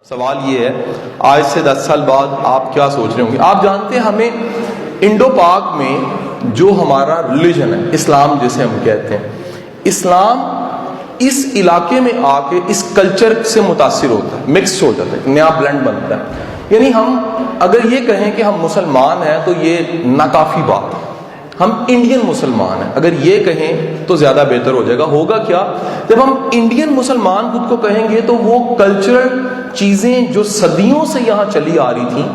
سوال یہ ہے، آج سے 10 سال بعد آپ کیا سوچ رہے ہوں گے؟ آپ جانتے ہیں ہمیں انڈو پاک میں جو ہمارا ریلیجن ہے، اسلام جسے ہم کہتے ہیں، اسلام اس علاقے میں آ کے اس کلچر سے متاثر ہوتا ہے، مکس ہو جاتا ہے، نیا بلینڈ بنتا ہے۔ یعنی ہم اگر یہ کہیں کہ ہم مسلمان ہیں تو یہ ناکافی بات ہے، ہم انڈین مسلمان ہیں، اگر یہ کہیں تو زیادہ بہتر ہو جائے گا۔ ہوگا کیا جب ہم انڈین مسلمان خود کو کہیں گے تو وہ کلچرل چیزیں جو صدیوں سے یہاں چلی آ رہی تھیں،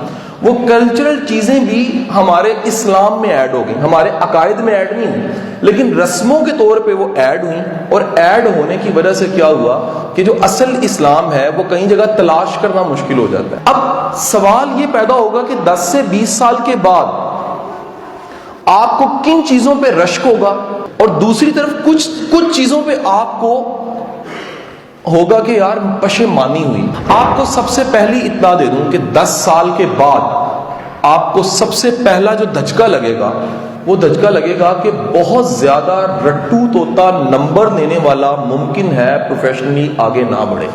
وہ کلچرل چیزیں بھی ہمارے اسلام میں ایڈ ہو گئی، ہمارے عقائد میں ایڈ نہیں ہوئی لیکن رسموں کے طور پہ وہ ایڈ ہوئیں، اور ایڈ ہونے کی وجہ سے کیا ہوا کہ جو اصل اسلام ہے وہ کئی جگہ تلاش کرنا مشکل ہو جاتا ہے۔ اب سوال یہ پیدا ہوگا کہ 10 سے 20 سال کے بعد آپ کو کن چیزوں پہ رشک ہوگا، اور دوسری طرف کچھ چیزوں پہ آپ کو ہوگا کہ یار پشیمانی ہوئی۔ آپ کو سب سے پہلی اطلاع دے دوں کہ 10 سال کے بعد آپ کو سب سے پہلا جو دھچکا لگے گا وہ دھچکا لگے گا کہ بہت زیادہ رٹو توتا نمبر لینے والا ممکن ہے پروفیشنلی آگے نہ بڑھے۔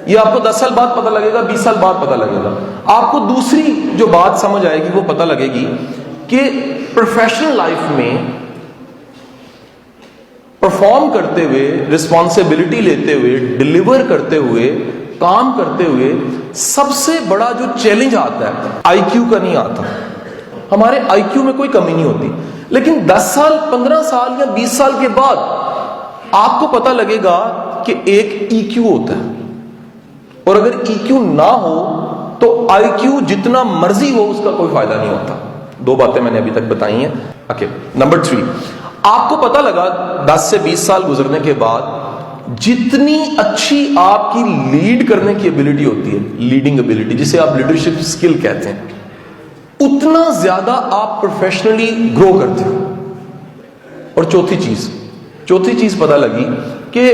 یہ آپ کو 10 سال بعد پتہ لگے گا، 20 سال بعد پتہ لگے گا۔ آپ کو دوسری جو بات سمجھ آئے گی وہ پتہ لگے گی کہ پروفیشنل لائف میں پرفارم کرتے ہوئے، رسپانسبلٹی لیتے ہوئے، ڈیلیور کرتے ہوئے، کام کرتے ہوئے سب سے بڑا جو چیلنج آتا ہے آئی کیو کا نہیں آتا۔ ہمارے آئی کیو میں کوئی کمی نہیں ہوتی، لیکن 10 سال 15 سال یا 20 سال کے بعد آپ کو پتہ لگے گا کہ ایک ای کیو ہوتا ہے، اور اگر ای کیو نہ ہو تو آئی کیو جتنا مرضی ہو اس کا کوئی فائدہ نہیں ہوتا۔ دو باتیں میں نے ابھی تک بتائی ہیں۔ اوکے، نمبر 3، آپ کو پتہ لگا 10 سے 20 سال گزرنے کے بعد جتنی اچھی آپ کی لیڈ کرنے کی ابیلٹی ہوتی ہے، لیڈنگ ابیلٹی جسے آپ لیڈرشپ اسکل کہتے ہیں، اتنا زیادہ آپ پروفیشنلی گرو کرتے ہو۔ اور چوتھی چیز پتہ لگی کہ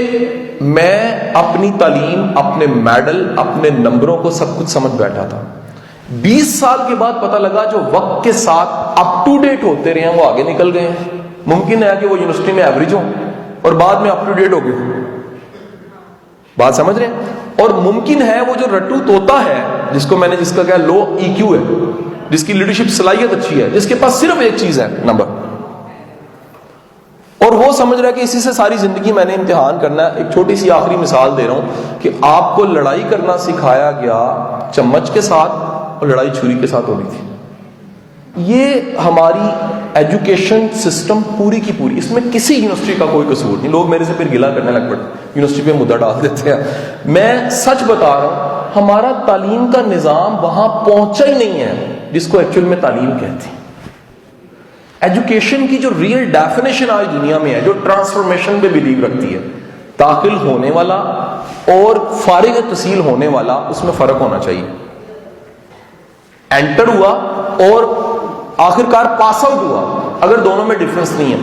میں اپنی تعلیم، اپنے میڈل، اپنے نمبروں کو سب کچھ سمجھ بیٹھا تھا۔ 20 سال کے بعد پتہ لگا جو وقت کے ساتھ اپ ٹو ڈیٹ ہوتے رہے ہیں وہ آگے نکل گئے ہیں۔ ممکن ہے کہ وہ یونیورسٹی میں ایوریج ہوں اور بعد میں اپ ٹو ڈیٹ ہو گئے، بات سمجھ رہے ہیں؟ اور ممکن ہے وہ جو رٹو توتا ہے جس کا کیا لو ای کیو ہے، جس کی لیڈرشپ صلاحیت اچھی ہے، جس کے پاس صرف ایک چیز ہے نمبر، اور وہ سمجھ رہا ہے کہ اسی سے ساری زندگی میں نے امتحان کرنا ہے۔ ایک چھوٹی سی آخری مثال دے رہا ہوں کہ آپ کو لڑائی کرنا سکھایا گیا چمچ کے ساتھ اور لڑائی چھری کے ساتھ ہونی تھی۔ یہ ہماری ایجوکیشن سسٹم پوری کی پوری، اس میں کسی یونیورسٹی کا کوئی قصور نہیں۔ لوگ میرے سے پھر گلا کرنے لگ پڑتے، یونیورسٹی پہ مدعا ڈال دیتے ہیں۔ میں سچ بتا رہا ہوں، ہمارا تعلیم کا نظام وہاں پہنچا ہی نہیں ہے جس کو ایکچوئل میں تعلیم کہتے ہیں۔ ایجوکیشن کی جو ریئل ڈیفینیشن آج دنیا میں ہے، جو ٹرانسفارمیشن پہ بلیو رکھتی ہے، داخل ہونے والا اور فارغ تحصیل ہونے والا، اس میں فرق ہونا چاہیے۔ انٹر ہوا اور آخرکار پاس آؤٹ ہوا، اگر دونوں میں ڈفرنس نہیں ہے۔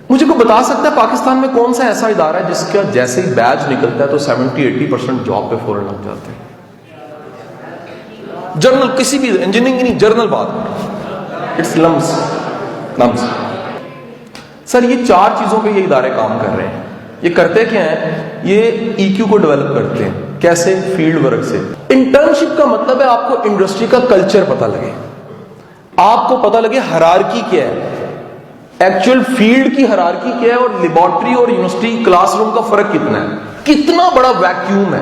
مجھے کوئی بتا سکتا ہے پاکستان میں کون سا ایسا ادارہ ہے جس کا جیسے ہی بیچ نکلتا ہے تو 70-80% جاب پہ فوراً لگ جاتے ہیں؟ جرنل، کسی بھی انجینئرنگ نہیں، جرنل بات، اٹس لمس۔ سر یہ 4 چیزوں پہ یہ ادارے کام کر رہے ہیں۔ یہ کرتے کیا ہیں؟ یہ ای کیو کو ڈیولپ کرتے ہیں۔ کیسے؟ فیلڈ ورک سے۔ انٹرنشپ کا مطلب ہے آپ کو انڈسٹری کا کلچر پتہ لگے، آپ کو پتہ لگے ہرارکی کیا ہے، ایکچوئل فیلڈ کی ہرارکی کیا ہے، اور لیبارٹری اور یونیورسٹی کلاس روم کا فرق کتنا ہے، کتنا بڑا ویکیوم ہے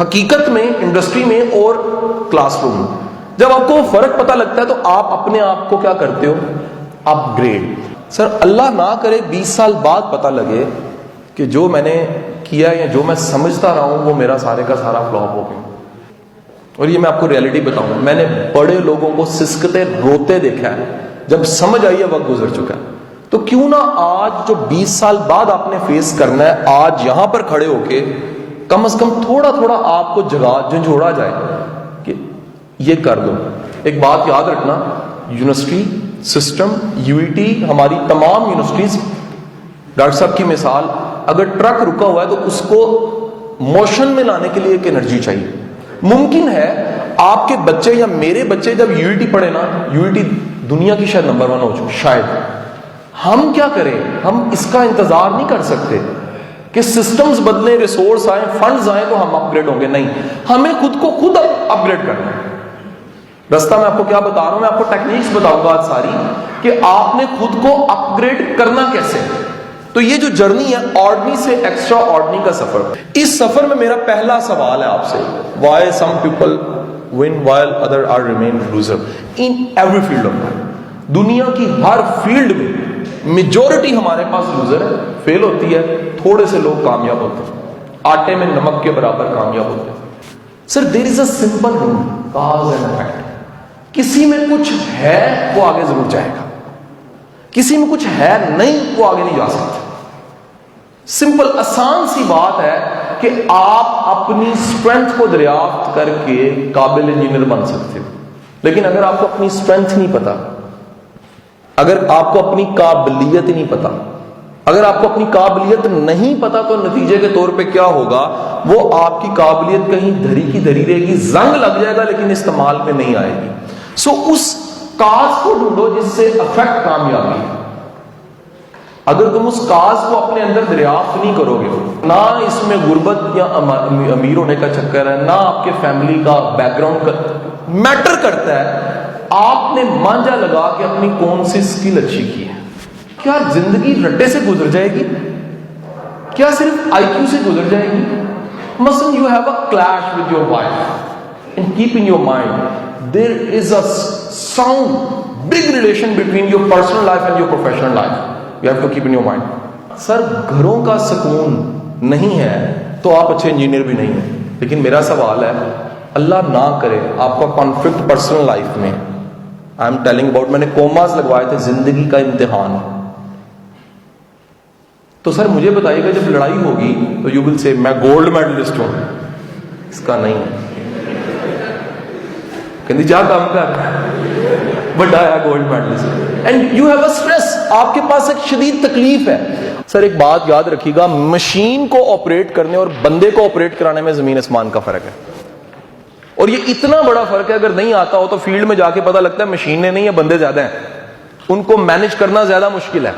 حقیقت میں انڈسٹری میں اور کلاس روم میں۔ جب آپ کو فرق پتہ لگتا ہے تو آپ اپنے آپ کو کیا کرتے ہو؟ اپ گریڈ۔ سر اللہ نہ کرے 20 سال بعد پتہ لگے کہ جو میں نے کیا یا جو میں سمجھتا رہا ہوں وہ میرا سارے کا سارا فلاپ ہو گیا۔ اور یہ میں آپ کو ریئلٹی بتاؤں، میں نے بڑے لوگوں کو سسکتے روتے دیکھا ہے، جب سمجھ آئی ہے وقت گزر چکا ہے۔ تو کیوں نہ آج جو 20 سال بعد آپ نے فیس کرنا ہے، آج یہاں پر کھڑے ہو کے کم از کم تھوڑا تھوڑا آپ کو جھنجھوڑا جائے کہ یہ کر دو۔ ایک بات یاد رکھنا، university system, U E T, ہماری تمام یونیورسٹیز، ڈاکٹر صاحب کی مثال، اگر ٹرک رکا ہوا ہے تو اس کو موشن میں لانے کے لیے ایک انرجی چاہیے۔ ممکن ہے آپ کے بچے یا میرے بچے جب یو ای ٹی پڑھے نا، یو ای ٹی دنیا کی شاید نمبر 1 ہو چکا، شاید۔ ہم کیا کریں؟ ہم اس کا انتظار نہیں کر سکتے، کہ سسٹمز بدلیں، ریسورس آئیں، فنڈز آئیں تو ہم اپ گریڈ ہوں گے. نہیں، ہمیں خود کو خود اپ گریڈ کرنا ہے. رستہ میں آپ کو کیا بتا رہا ہوں، میں آپ کو ٹیکنیکس بتاؤں گا آج ساری کہ آپ نے خود کو اپ گریڈ کرنا کیسے. تو یہ جو جرنی ہے آرڈنری سے ایکسٹرا آرڈنری کا سفر، اس سفر میں میرا پہلا سوال ہے آپ سے، why some people win while other are remain loser in every field of life. دنیا کی ہر فیلڈ میں میجورٹی ہمارے پاس لوزر ہے، فیل ہوتی ہے، تھوڑے سے لوگ کامیاب ہوتے ہیں، آٹے میں نمک کے برابر کامیاب ہوتے ہیں. Sir there is a simple rule, cause and effect. کسی میں کچھ ہے وہ آگے ضرور جائے گا، کسی میں کچھ ہے نہیں وہ آگے نہیں جا سکتا. سمپل آسان سی بات ہے کہ آپ اپنی اسٹرینتھ کو دریافت کر کے قابل انجینئر بن سکتے ہو، لیکن اگر آپ کو اپنی اسٹرینتھ نہیں پتا، اگر آپ کو اپنی قابلیت نہیں پتا، اگر آپ کو اپنی قابلیت نہیں پتا تو نتیجے کے طور پہ کیا ہوگا، وہ آپ کی قابلیت کہیں دھری کی دھری رہے گی، زنگ لگ جائے گا لیکن استعمال میں نہیں آئے گی. سو اس کاز کو ڈھونڈو جس سے افیکٹ کامیابی ہے. اگر تم اس کاز کو اپنے اندر دریافت نہیں کرو گے، نہ اس میں غربت یا امیر ہونے کا چکر ہے، نہ آپ کے فیملی کا بیک گراؤنڈ کا میٹر کرتا ہے، آپ نے مانجا لگا کے اپنی کون سی اسکل اچھی کی ہے. کیا زندگی رٹے سے گزر جائے گی؟ کیا صرف آئی کیو سے گزر جائے گی؟ مثلا you have a clash with your wife and keep in your mind there is a sound big relation between your personal life and your professional life. You have to keep in your mind. سر گھروں کا سکون نہیں ہے تو آپ اچھے engineer بھی نہیں ہیں. لیکن میرا سوال ہے، اللہ نہ کرے آپ کا کانفلکٹ پرسنل لائف میں، آئی ایم ٹیلنگ اباؤٹ، میں نے کوماز لگوائے تھے، زندگی کا امتحان. تو سر مجھے بتائیے گا جب لڑائی ہوگی تو یو ول سے میں گولڈ میڈلسٹ ہوں. اس کا نہیں ہے، کہ جا کام کر بڑا ہے gold medalist and you have a stress, آپ کے پاس ایک شدید تکلیف ہے. سر ایک بات یاد رکھیے گا، مشین کو آپریٹ کرنے اور بندے کو آپریٹ کرانے میں زمین آسمان کا فرق ہے. اور یہ اتنا بڑا فرق ہے، اگر نہیں آتا ہو تو فیلڈ میں جا کے پتا لگتا ہے مشینیں نہیں ہیں، بندے زیادہ ہیں. ان کو مینج کرنا زیادہ مشکل ہے،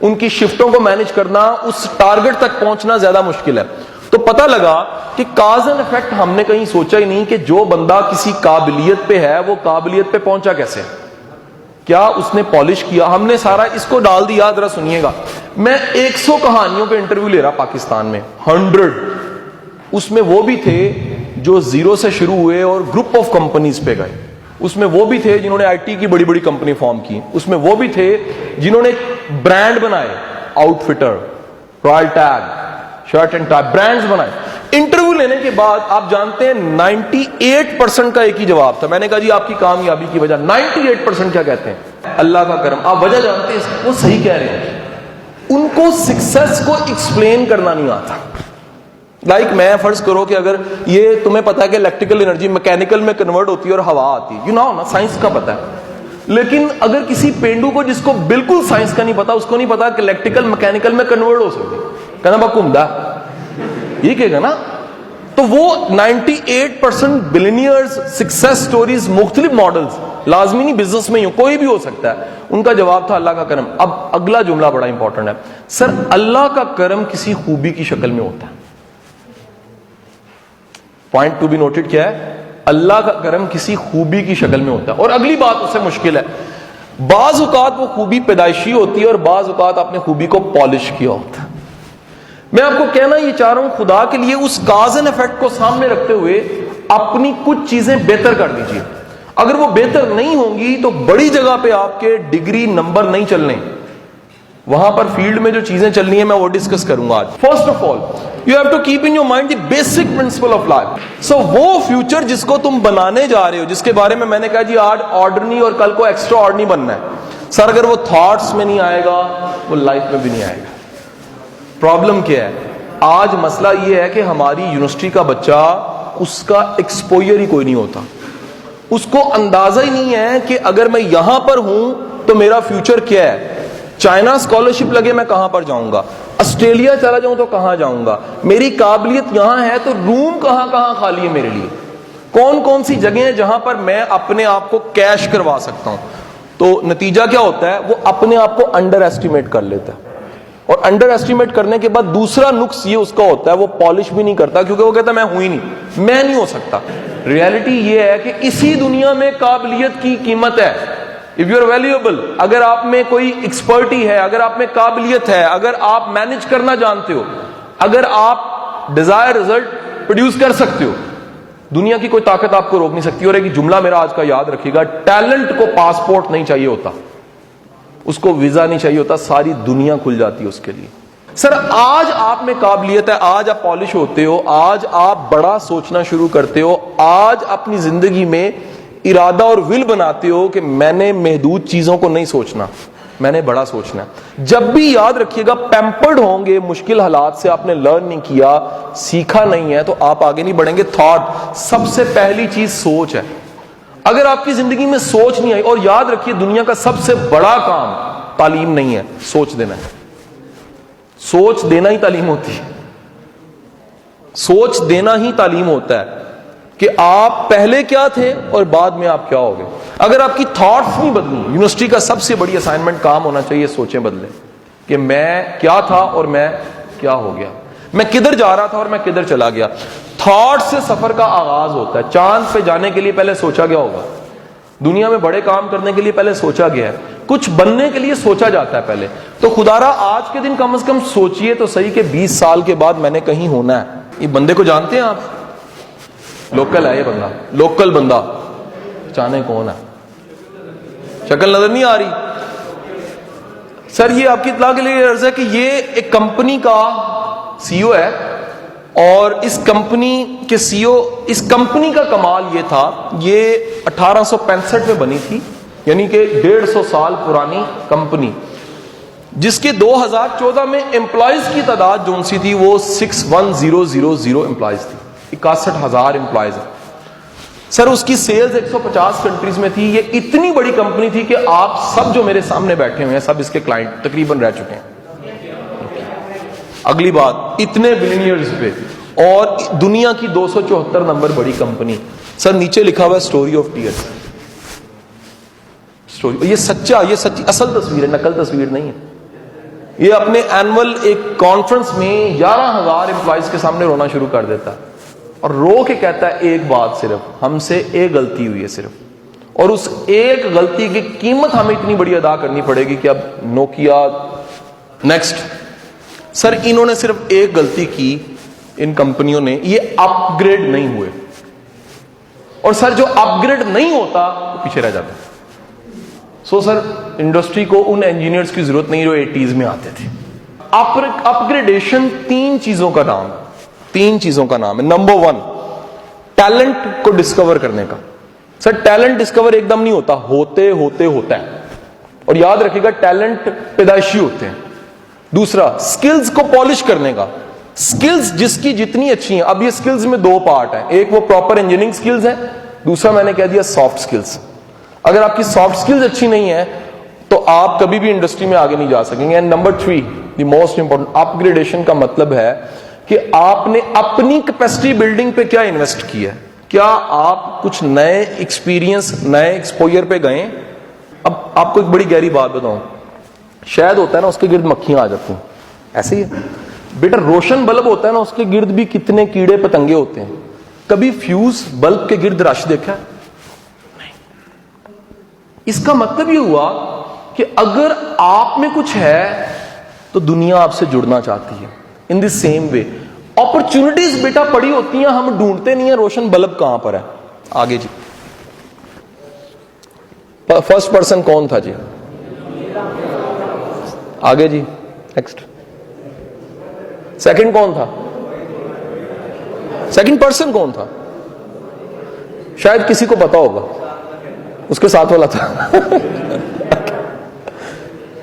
ان کی شفٹوں کو مینج کرنا، اس ٹارگٹ تک پہنچنا زیادہ مشکل ہے. تو پتہ لگا کہ کاز اینڈ افیکٹ ہم نے کہیں سوچا ہی نہیں کہ جو بندہ کسی قابلیت پہ ہے وہ قابلیت پہ پہنچا کیسے، کیا اس نے پالش کیا. ہم نے سارا اس کو ڈال دیا. ذرا سنیے گا، میں 100 کہانیوں پہ انٹرویو لے رہا پاکستان میں، 100. اس میں وہ بھی تھے جو زیرو سے شروع ہوئے اور گروپ آف کمپنیز پہ گئے، اس میں وہ بھی تھے جنہوں نے آئی ٹی کی بڑی بڑی کمپنی فارم کی، اس میں وہ بھی تھے جنہوں نے برانڈ بنائے، outfitter, royal tag, shirt and tie, brands بنائے. انٹرویو لینے کے بعد آپ جانتے ہیں 98% کا ایک ہی جواب تھا. میں نے کہا جی آپ کی کامیابی کی وجہ، 98% کیا کہتے ہیں؟ اللہ کا کرم. آپ وجہ جانتے ہیں؟ وہ صحیح کہہ رہے ہیں. ان کو سکسیس کو ایکسپلین کرنا نہیں آتا. لائک میں فرض کرو کہ اگر یہ تمہیں پتا ہے کہ الیکٹریکل انرجی میکینیکل میں کنورٹ ہوتی ہے اور ہوا آتی ہے، یو نو نا، سائنس کا پتا ہے. لیکن اگر کسی پینڈو کو جس کو بالکل سائنس کا نہیں پتا، اس کو نہیں پتا کہ الیکٹریکل میکینیکل میں کنورٹ ہو سکتی، کہنا با گھومدا یہ کہے گا نا. تو وہ 98% بلینئرز، سکسیس سٹوریز، مختلف ماڈلز، لازمی نہیں بزنس میں ہی ہو، کوئی بھی ہو سکتا ہے. ان کا جواب تھا اللہ کا کرم. اب اگلا جملہ بڑا امپورٹنٹ ہے سر، اللہ کا کرم کسی خوبی کی شکل میں ہوتا ہے. پوائنٹ ٹو بی نوٹڈ کیا ہے؟ اللہ کا کرم کسی خوبی کی شکل میں ہوتا ہے. اور اگلی بات اس سے مشکل ہے، بعض اوقات وہ خوبی پیدائشی ہوتی ہے اور بعض اوقات آپ نے خوبی کو پالش کیا ہوتا ہے. میں آپ کو کہنا یہ چاہ رہا ہوں، خدا کے لیے اس کاز اینڈ افیکٹ کو سامنے رکھتے ہوئے اپنی کچھ چیزیں بہتر کر دیجیے. اگر وہ بہتر نہیں ہوں گی تو بڑی جگہ پہ آپ کے ڈگری نمبر نہیں چلنے، وہاں پر فیلڈ میں جو چیزیں چلنی ہیں میں وہ ڈسکس کروں گا آج. First of all you have to keep in your mind the basic principle of life. So وہ فیوچر جس کو تم بنانے جا رہے ہو، جس کے بارے میں نے کہا جی آج آرڈنری اور کل کو ایکسٹرا آرڈنری بننا ہے، سر اگر وہ تھاٹس میں نہیں آئے گا وہ لائف میں بھی نہیں آئے گا. پرابلم کیا ہے آج؟ مسئلہ یہ ہے کہ ہماری یونیورسٹی کا بچہ، اس کا ایکسپوئر ہی کوئی نہیں ہوتا، اس کو اندازہ ہی نہیں ہے کہ اگر میں یہاں پر ہوں تو میرا فیوچر کیا ہے. چائنا اسکالرشپ لگے میں کہاں پر جاؤں گا، آسٹریلیا چلا جاؤں تو کہاں جاؤں گا، میری قابلیت یہاں ہے تو روم کہاں کہاں خالی ہے میرے لیے، کون کون سی جگہیں ہیں جہاں پر میں اپنے آپ کو کیش کروا سکتا ہوں. تو نتیجہ کیا ہوتا ہے؟ وہ اپنے آپ کو انڈر ایسٹیمیٹ کر لیتا ہے. اور انڈر ایسٹیمیٹ کرنے کے بعد دوسرا نقص یہ اس کا ہوتا ہے, وہ پالش بھی نہیں کرتا, کیونکہ وہ کہتا ہے میں ہوں ہی نہیں, میں نہیں ہو سکتا. ریالٹی یہ ہے کہ اسی دنیا میں قابلیت کی قیمت ہے. اف یو آر ویلیوبل, اگر آپ میں کوئی ایکسپرٹی ہے, اگر آپ میں قابلیت ہے, اگر آپ مینج کرنا جانتے ہو, اگر آپ ڈیزائر رزلٹ پروڈیوس کر سکتے ہو, دنیا کی کوئی طاقت آپ کو روک نہیں سکتی. اور ایک جملہ میرا آج کا یاد رکھیے گا, ٹیلنٹ کو پاسپورٹ نہیں چاہیے ہوتا, اس کو ویزا نہیں چاہیے ہوتا, ساری دنیا کھل جاتی ہے اس کے لیے. سر آج آپ میں قابلیت ہے, آج آپ پالش ہوتے ہو, آج آپ بڑا سوچنا شروع کرتے ہو, آج اپنی زندگی میں ارادہ اور ول بناتے ہو کہ میں نے محدود چیزوں کو نہیں سوچنا, میں نے بڑا سوچنا ہے. جب بھی یاد رکھیے گا پیمپرڈ ہوں گے, مشکل حالات سے آپ نے لرن نہیں کیا, سیکھا نہیں ہے, تو آپ آگے نہیں بڑھیں گے. تھاٹ سب سے پہلی چیز سوچ ہے. اگر آپ کی زندگی میں سوچ نہیں آئی, اور یاد رکھیے دنیا کا سب سے بڑا کام تعلیم نہیں ہے, سوچ دینا ہے. سوچ دینا ہی تعلیم ہوتی ہے, سوچ دینا ہی تعلیم ہوتا ہے کہ آپ پہلے کیا تھے اور بعد میں آپ کیا ہو گئے. اگر آپ کی تھاٹس نہیں بدلی, یونیورسٹی کا سب سے بڑی اسائنمنٹ کام ہونا چاہیے سوچیں بدلے, کہ میں کیا تھا اور میں کیا ہو گیا, میں کدھر جا رہا تھا اور میں کدھر چلا گیا. تھاٹ سے سفر کا آغاز ہوتا ہے. چاند پہ جانے کے لیے پہلے سوچا گیا ہوگا, دنیا میں بڑے کام کرنے کے لیے پہلے سوچا گیا ہے, کچھ بننے کے لیے سوچا جاتا ہے پہلے. تو خدارا آج کے دن کم از کم سوچئے تو صحیح کہ 20 سال کے بعد میں نے کہیں ہونا ہے. یہ بندے کو جانتے ہیں آپ؟ لوکل ہے یہ بندہ, لوکل بندہ, پہچانے کون ہے؟ شکل نظر نہیں آ رہی. سر یہ آپ کی اطلاع کے لیے عرض ہے کہ یہ ایک کمپنی کا سی او ہے, اور اس کمپنی کے سی او, اس کمپنی کا کمال یہ تھا, یہ 1865 میں بنی تھی, یعنی کہ 150 سال پرانی کمپنی, جس کے 2014 میں امپلائیز کی تعداد جو سی تھی وہ 61,000 امپلائیز تھی, 61,000 امپلائیز ہیں. سر اس کی سیلز 150 کنٹریز میں تھی. یہ اتنی بڑی کمپنی تھی کہ آپ سب جو میرے سامنے بیٹھے ہوئے ہیں سب اس کے کلائنٹ تقریباً رہ چکے ہیں. اگلی بات, اتنے بلینئرز پہ, اور دنیا کی 274 نمبر بڑی کمپنی. سر نیچے لکھا ہوا ہے اسٹوری آف ٹیئرز. یہ سچا, یہ سچی اصل تصویر ہے, نقل تصویر نہیں ہے. یہ اپنے اینول ایک کانفرنس میں 11,000 امپلائیز کے سامنے رونا شروع کر دیتا ہے, اور رو کے کہتا ہے ایک بات, صرف ہم سے ایک غلطی ہوئی ہے صرف, اور اس ایک غلطی کی قیمت ہمیں اتنی بڑی ادا کرنی پڑے گی کہ اب نوکیا نیکسٹ. سر انہوں نے صرف ایک غلطی کی, ان کمپنیوں نے, یہ اپ گریڈ نہیں ہوئے, اور سر جو اپ گریڈ نہیں ہوتا وہ پیچھے رہ جاتا. سو سر انڈسٹری کو ان انجینئرز کی ضرورت نہیں جو 80s میں آتے تھے. اپ گریڈیشن 3 چیزوں کا نام ہے, 3 چیزوں کا نام ہے. نمبر 1, ٹیلنٹ کو ڈسکور کرنے کا. سر ٹیلنٹ ڈسکور ایک دم نہیں ہوتا, ہوتے ہوتے ہوتا ہے, اور یاد رکھیے گا ٹیلنٹ پیدائشی ہوتے ہیں. دوسرا, سکلز کو پالش کرنے کا. سکلز جس کی جتنی اچھی ہیں, اب یہ سکلز میں 2 پارٹ ہیں, ایک وہ پراپر انجینئرنگ سکلز ہیں, دوسرا میں نے کہہ دیا سافٹ سکلز. اگر آپ کی سافٹ سکلز اچھی نہیں ہے تو آپ کبھی بھی انڈسٹری میں آگے نہیں جا سکیں گے. And number 3, the most important, up gradation کا مطلب ہے کہ آپ نے اپنی کیپیسٹی بلڈنگ پہ کیا انویسٹ کیا ہے. کیا آپ کچھ نئے ایکسپیرینس, نئے ایکسپوئر پہ گئے. اب آپ کو ایک بڑی گہری بات بتاؤں, شاید ہوتا ہے نا اس کے گرد مکھیاں آ جاتی ہیں, ایسے ہی ہے بیٹا. روشن بلب ہوتا ہے نا, اس کے گرد بھی کتنے کیڑے پتنگے ہوتے ہیں. کبھی فیوز بلب کے گرد رش دیکھا ہے؟ اس کا مطلب یہ ہوا کہ اگر آپ میں کچھ ہے تو دنیا آپ سے جڑنا چاہتی ہے. ان دی سیم وے اپرچونٹیز بیٹا پڑی ہوتی ہیں, ہم ڈھونڈتے نہیں ہیں روشن بلب کہاں پر ہے. آگے جی, فرسٹ پرسن کون تھا جی؟ آگے جی نیکسٹ. سیکنڈ کون تھا؟ سیکنڈ پرسن کون تھا؟ شاید کسی کو پتا ہوگا, اس کے ساتھ والا تھا.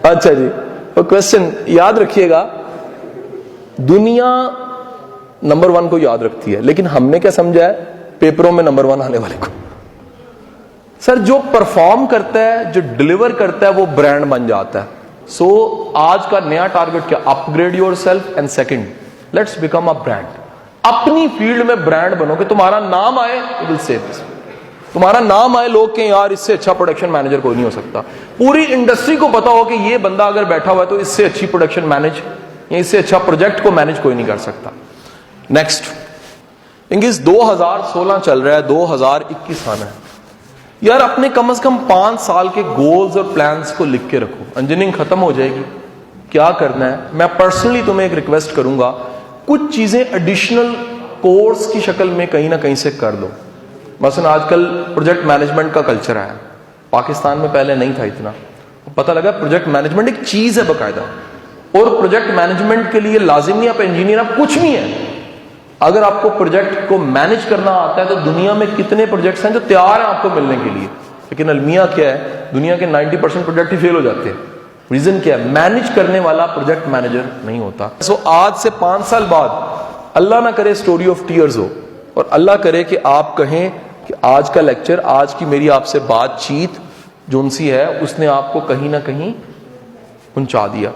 اچھا جی, کوشچن یاد رکھیے گا, دنیا نمبر 1 کو یاد رکھتی ہے, لیکن ہم نے کیا سمجھا ہے پیپروں میں نمبر 1 آنے والے کو. سر جو پرفارم کرتا ہے, جو ڈلیور کرتا ہے, وہ برانڈ بن جاتا ہے. سو آج کا نیا ٹارگٹ کیا؟ Upgrade yourself, and second let's become a brand. اپنی فیلڈ میں برانڈ بنو کہ تمہارا نام آئے, it will say this. تمہارا نام آئے لوگ کہ یار اس سے اچھا پروڈکشن مینیجر کوئی نہیں ہو سکتا. پوری انڈسٹری کو پتا ہو کہ یہ بندہ اگر بیٹھا ہوا ہے تو اس سے اچھی پروڈکشن مینیج یا اس سے اچھا پروجیکٹ کو مینیج کوئی نہیں کر سکتا. نیکسٹ انگلش 2016 چل رہا ہے, 2021 آنا ہے. یار اپنے کم از کم 5 سال کے گولز اور پلانز کو لکھ کے رکھو. انجینئرنگ ختم ہو جائے گی, کیا کرنا ہے؟ میں پرسنلی تمہیں ایک ریکویسٹ کروں گا, کچھ چیزیں ایڈیشنل کورس کی شکل میں کہیں نہ کہیں سے کر دو. مثلا آج کل پروجیکٹ مینجمنٹ کا کلچر ہے, پاکستان میں پہلے نہیں تھا اتنا. پتہ لگا پروجیکٹ مینجمنٹ ایک چیز ہے باقاعدہ, اور پروجیکٹ مینجمنٹ کے لیے لازم نہیں آپ انجینئر, آپ کچھ بھی ہیں. اگر آپ کو پروجیکٹ کو مینج کرنا آتا ہے تو دنیا میں کتنے پروجیکٹس ہیں جو تیار ہیں آپ کو ملنے کے لیے. لیکن المیہ کیا ہے, دنیا کے 90% پروجیکٹ ہی فیل ہو جاتے ہیں. ریزن کیا ہے؟ مینج کرنے والا پروجیکٹ مینیجر نہیں ہوتا. سو آج سے 5 سال بعد اللہ نہ کرے اسٹوری آف ٹیئرز ہو, اور اللہ کرے کہ آپ کہیں کہ آج کا لیکچر, آج کی میری آپ سے بات چیت جو ان سی ہے, اس نے آپ کو کہیں نہ کہیں پہنچا دیا.